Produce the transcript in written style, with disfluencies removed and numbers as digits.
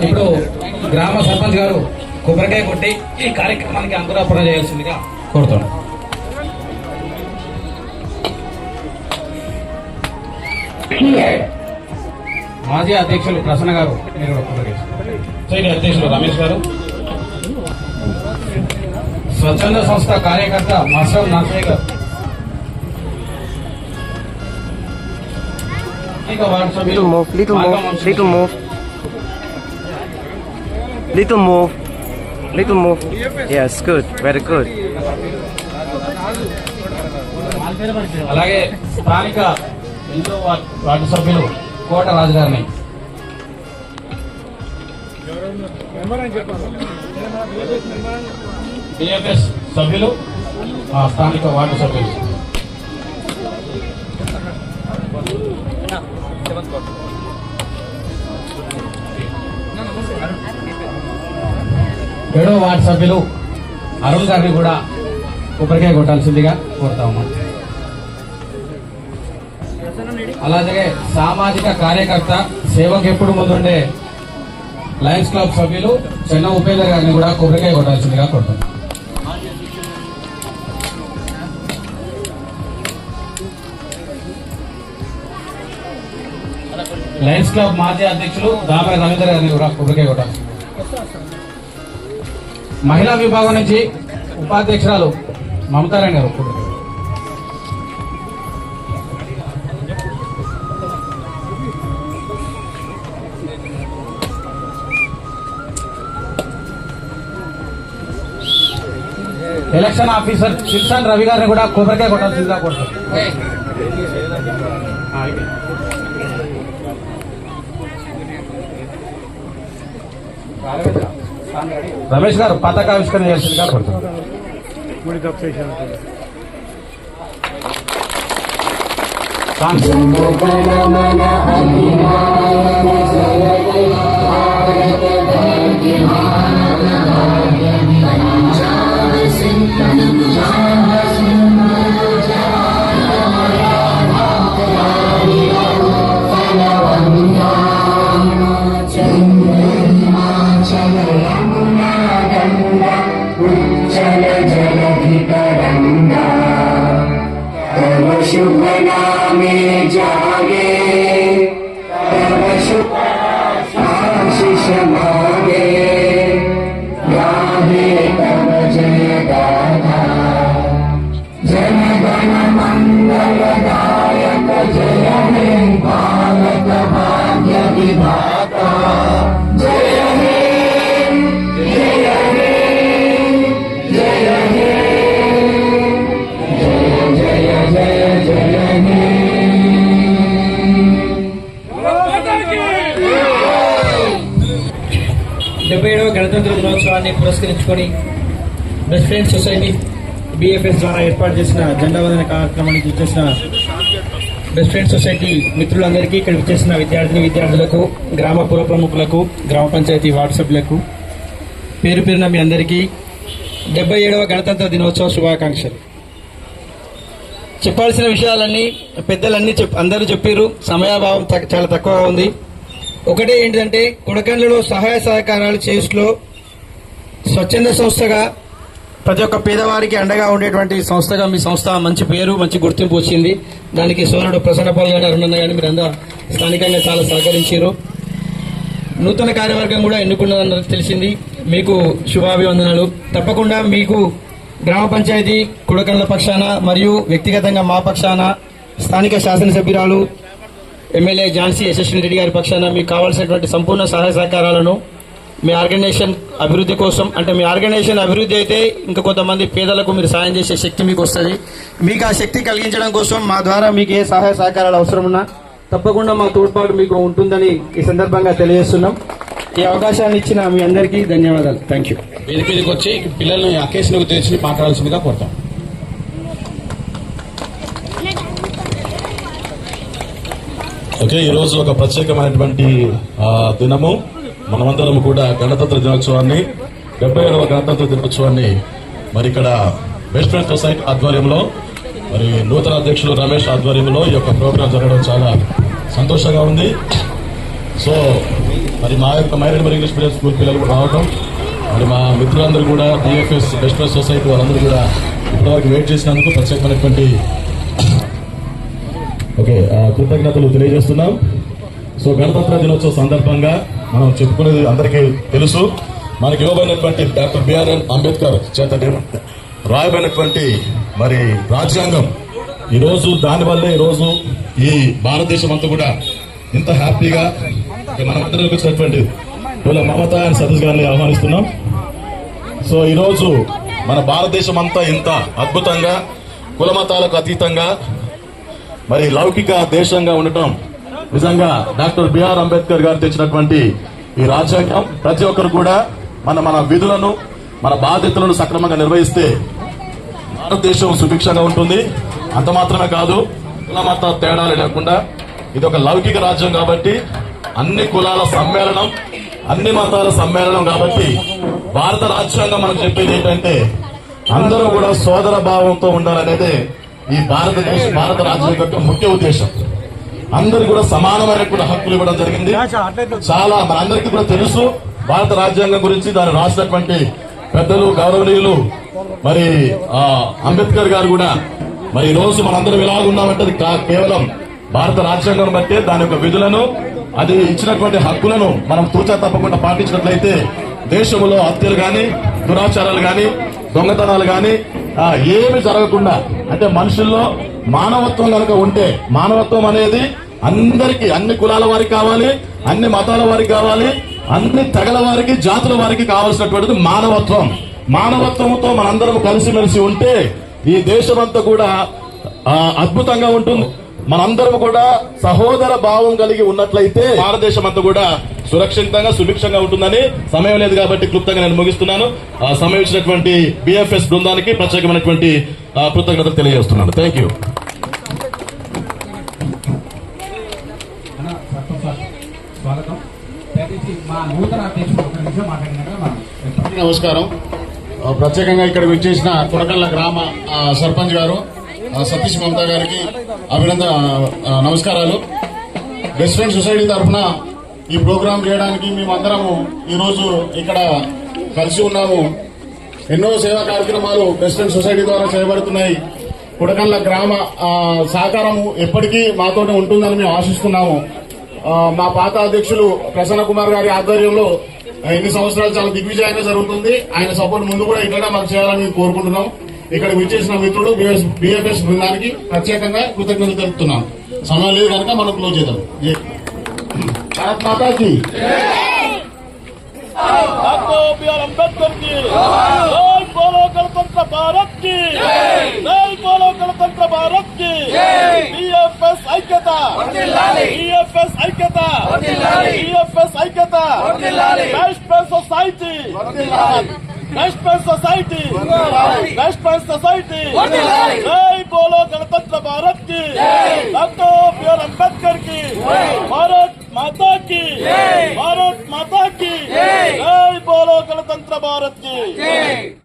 ఇప్పుడు గ్రామ సర్పంచ్ గారు కొబ్బరికాయ కొట్టి ఈ కార్యక్రమానికి అంకురార్పణ చేయాల్సిందిగా కోరుతున్నాం. మాజీ అధ్యక్షులు ప్రసన్న గారు, అధ్యక్షులు రమేష్ గారు, స్వచ్ఛంద సంస్థ కార్యకర్త మసరం నాసయ్య గారు, ఇంకా వార్డు సభ్యులు little move. Yes, good, very good. అలాగే స్థానిక వార్డు సభ్యులు కోట రాజు గారిని, డిఎఫ్ఎస్ సభ్యులు, స్థానిక వార్డు సభ్యులు, ఏడో వార్డు సభ్యులు అరుణ్ గారిని కూడా కొబ్బరికాయ కొట్టాల్సిందిగా కోరుతా ఉన్నాం. అలాగే సామాజిక కార్యకర్త సేవకు ఎప్పుడు ముందుండే లయన్స్ క్లబ్ సభ్యులు చెన్న ఉపేందర్ గారిని కూడా కొబ్బరికాయ కొట్టాల్సిందిగా కోరుతాం. లయన్స్ క్లబ్ మాజీ అధ్యక్షులు దామర రవీంద్ర గారిని కూడా కొబ్బరికాయ కొట్టాలి. మహిళా విభాగం నుంచి ఉపాధ్యక్షురాలు మమతారాయణ గారు కొబ్బరికాయ. ఎలక్షన్ ఆఫీసర్ శిల్సాన్ రవి గారిని కూడా కొబ్బరికాయ కొట్టాల్సిందిగా కోరుతాం. రమేష్ గారు పతాకావిష్కరణ చేయాల్సిందిగా కోరుతాం. शुभ नामे जागे तव शुभ आशीष मागे गाहे तव जय गाथा जन गण मंगलदायक जय हे भारत भाग्य विधाता जय हे जय हे जय हे जय जय जय हे 77వ గణతంత్ర దినోత్సవాన్ని పురస్కరించుకొని బెస్ట్ ఫ్రెండ్స్ సొసైటీ బిఎఫ్ఎస్ ద్వారా ఏర్పాటు చేసిన జెండా వందన కార్యక్రమానికి ఇచ్చేసిన బెస్ట్ ఫ్రెండ్స్ సొసైటీ మిత్రులందరికీ ఇక్కడ ఇచ్చేసిన విద్యార్థులకు, గ్రామ పుర ప్రముఖులకు, గ్రామ పంచాయతీ వార్డు సభ్యులకు పేరు పేరున మీ అందరికీ 77వ గణతంత్ర దినోత్సవ శుభాకాంక్షలు. చెప్పాల్సిన విషయాలన్నీ పెద్దలన్నీ అందరూ చెప్పారు. సమయాభావం చాలా తక్కువగా ఉంది. ఒకటే ఏంటంటే కొడకండ్లలో సహాయ సహకారాలు చేసులో స్వచ్ఛంద సంస్థగా ప్రతి ఒక్క పేదవారికి అండగా ఉండేటువంటి సంస్థగా మీ సంస్థ మంచి పేరు, మంచి గుర్తింపు వచ్చింది. దానికి సోదరుడు ప్రసన్నపాల్ గారు, అరుణన్న గారిని మీరు అందరూ స్థానికంగా చాలా సహకరించారు. నూతన కార్యవర్గం కూడా ఎన్నుకున్నదని తెలిసింది. మీకు శుభాభివందనలు. తప్పకుండా మీకు గ్రామ పంచాయతీ కొడకండ్ల పక్షాన మరియు వ్యక్తిగతంగా మా పక్షాన స్థానిక శాసనసభ్యురాలు ఎమ్మెల్యే ఝాన్సీ యశస్విని రెడ్డి గారి పక్షాన మీకు కావాల్సినటువంటి సంపూర్ణ సహాయ సహకారాలను మీ ఆర్గనైజేషన్ అభివృద్ధి కోసం, అంటే మీ ఆర్గనైజేషన్ అభివృద్ధి అయితే ఇంకా కొంతమంది పేదలకు మీరు సాయం చేసే శక్తి మీకు వస్తుంది. మీకు ఆ శక్తి కలిగించడం కోసం మా ద్వారా మీకు ఏ సహాయ సహకారాలు అవసరం ఉన్నా తప్పకుండా మా తోడ్పాటు మీకు ఉంటుందని ఈ సందర్భంగా తెలియజేస్తున్నాం. ఈ అవకాశాన్ని ఇచ్చిన మీ అందరికీ ధన్యవాదాలు. Thank you. వేదికకి వచ్చి పిల్లల్ని అకేషన్కు తెచ్చి మాట్లాడాల్సిందిగా కోరుతాం. ఓకే, ఈరోజు ఒక ప్రత్యేకమైనటువంటి దినము. మనమందరం కూడా గణతంత్ర దినోత్సవాన్ని 77వ గణతంత్ర దినోత్సవాన్ని మరి ఇక్కడ బెస్ట్ ఫ్రెండ్స్ సొసైటీ ఆధ్వర్యంలో మరి నూతన అధ్యక్షులు రమేష్ ఆధ్వర్యంలో ఈ యొక్క ప్రోగ్రాం జరగడం చాలా సంతోషంగా ఉంది. సో మరి మా యొక్క మైరేడ్ ఇంగ్లీష్ మీడియం స్కూల్ పిల్లలు కూడా రావడం, మరి మా మిత్రులందరూ కూడా బిఎఫ్ఎస్ బెస్ట్ ఫ్రెండ్స్ సొసైటీ వాళ్ళందరూ కూడా ఇప్పటివరకు వెయిట్ చేసినందుకు ప్రత్యేకమైనటువంటి కృతజ్ఞతలు తెలియజేస్తున్నాం. సో గణతంత్ర దినోత్సవ సందర్భంగా మనం చెప్పుకునేది అందరికీ తెలుసు. మనకి ఇవ్వబడినటువంటి డాక్టర్ బిఆర్ అంబేద్కర్ చేత రాయబడినటువంటి మరి రాజ్యాంగం ఈరోజు దానివల్లే ఈరోజు ఈ భారతదేశం అంతా కూడా ఇంత హ్యాపీగా మనమందరం వచ్చినటువంటి మమతా అండ్ సతీష్ గారిని ఆహ్వానిస్తున్నాం. సో ఈరోజు మన భారతదేశం అంతా ఇంత అద్భుతంగా కులమతాలకు అతీతంగా మరి లౌకిక దేశంగా ఉండటం నిజంగా డాక్టర్ బిఆర్ అంబేద్కర్ గారు తెచ్చినటువంటి ఈ రాజ్యాంగం ప్రతి ఒక్కరు కూడా మన విధులను మన బాధ్యతలను సక్రమంగా నిర్వహిస్తే భారతదేశం సుభిక్షంగా ఉంటుంది. అంత మాత్రమే కాదు, కుల మత తేడాలు లేకుండా ఇది ఒక లౌకిక రాజ్యం కాబట్టి అన్ని కులాల సమ్మేళనం, అన్ని మతాల సమ్మేళనం కాబట్టి భారత రాజ్యాంగం మనకు చెప్పేది ఏంటంటే అందరూ కూడా సోదర భావంతో ఉండాలనేదే ఈ భారత రాజ్యాంగం యొక్క ముఖ్య ఉద్దేశం. అందరూ కూడా సమానమైనటువంటి హక్కులు ఇవ్వడం జరిగింది. చాలా మనందరికీ కూడా తెలుసు భారత రాజ్యాంగం గురించి. దాన్ని రాసినటువంటి పెద్దలు గౌరవనీయులు మరి అంబేద్కర్ గారు కూడా మరి ఈ రోజు మనందరం ఇలాగున్నామంటే అది కేవలం భారత రాజ్యాంగం బట్టే దాని యొక్క విధులను, అది ఇచ్చినటువంటి హక్కులను మనం తూచా తప్పకుండా పాటించినట్లయితే దేశంలో హత్యలు గాని, దురాచారాలు గాని, దొంగతనాలు గాని ఏమి జరగకుండా, అంటే మనుషుల్లో మానవత్వం కనుక ఉంటే, మానవత్వం అనేది అందరికీ అన్ని కులాల వారికి కావాలి, అన్ని మతాల వారికి కావాలి, అన్ని తెగల వారికి, జాతుల వారికి కావాల్సినటువంటిది మానవత్వం. మానవత్వంతో మనందరం కలిసిమెలిసి ఉంటే ఈ దేశమంతా కూడా అద్భుతంగా ఉంటుంది. మనందరం కూడా సహోదర భావం కలిగి ఉన్నట్లయితే భారతదేశం అంతా కూడా సురక్షితంగా సుభిక్షంగా ఉంటుందని. సమయం లేదు కాబట్టి క్లుప్తంగా నేను ముగిస్తున్నాను. సమయం ఇచ్చినటువంటి బిఎఫ్ఎస్ బృందానికి ప్రత్యేకమైనటువంటి కృతజ్ఞతలు తెలియజేస్తున్నాను. Thank you. నమస్కారం. ప్రత్యేకంగా ఇక్కడ విచ్చేసిన కొడకళ్ళ గ్రామ సర్పంచ్ గారు సతీష్ మమతా గారికి నమస్కారాలు. బెస్ట్ ఫ్రెండ్ సొసైటీ తరఫున ఈ ప్రోగ్రాం చేయడానికి మేమందరము ఈరోజు ఇక్కడ కలిసి ఉన్నాము. ఎన్నో సేవా కార్యక్రమాలు బెస్ట్ ఫ్రెండ్ సొసైటీ ద్వారా చేయబడుతున్నాయి. కొడకళ్ళ గ్రామ సహకారం ఎప్పటికీ మాతోనే ఉంటుందని మేము ఆశిస్తున్నాము. మా పాత అధ్యక్షులు ప్రసన్న కుమార్ గారి ఆధ్వర్యంలో ఎన్ని సంవత్సరాలు చాలా దిగ్విజయంగా జరుగుతుంది. ఆయన సపోర్ట్ ముందు కూడా ఇట్లా మాకు చేయాలని కోరుకుంటున్నాం. ఇక్కడ విచ్చేసిన మిత్రుడు బిఎఫ్ఎస్ బృందానికి ప్రత్యేకంగా కృతజ్ఞతలు తెలుపుతున్నాం. సమయం లేదు కనుక మనం క్లోజ్ చేద్దాం. భారత్ మాతాకి गणतंत्र भारत की जय बोलो गणतंत्र भारत की बीएफएस ऐक्यता बीएफएस ऐक्यता बीएफएस ऐक्यता best friend society best friend society best friend society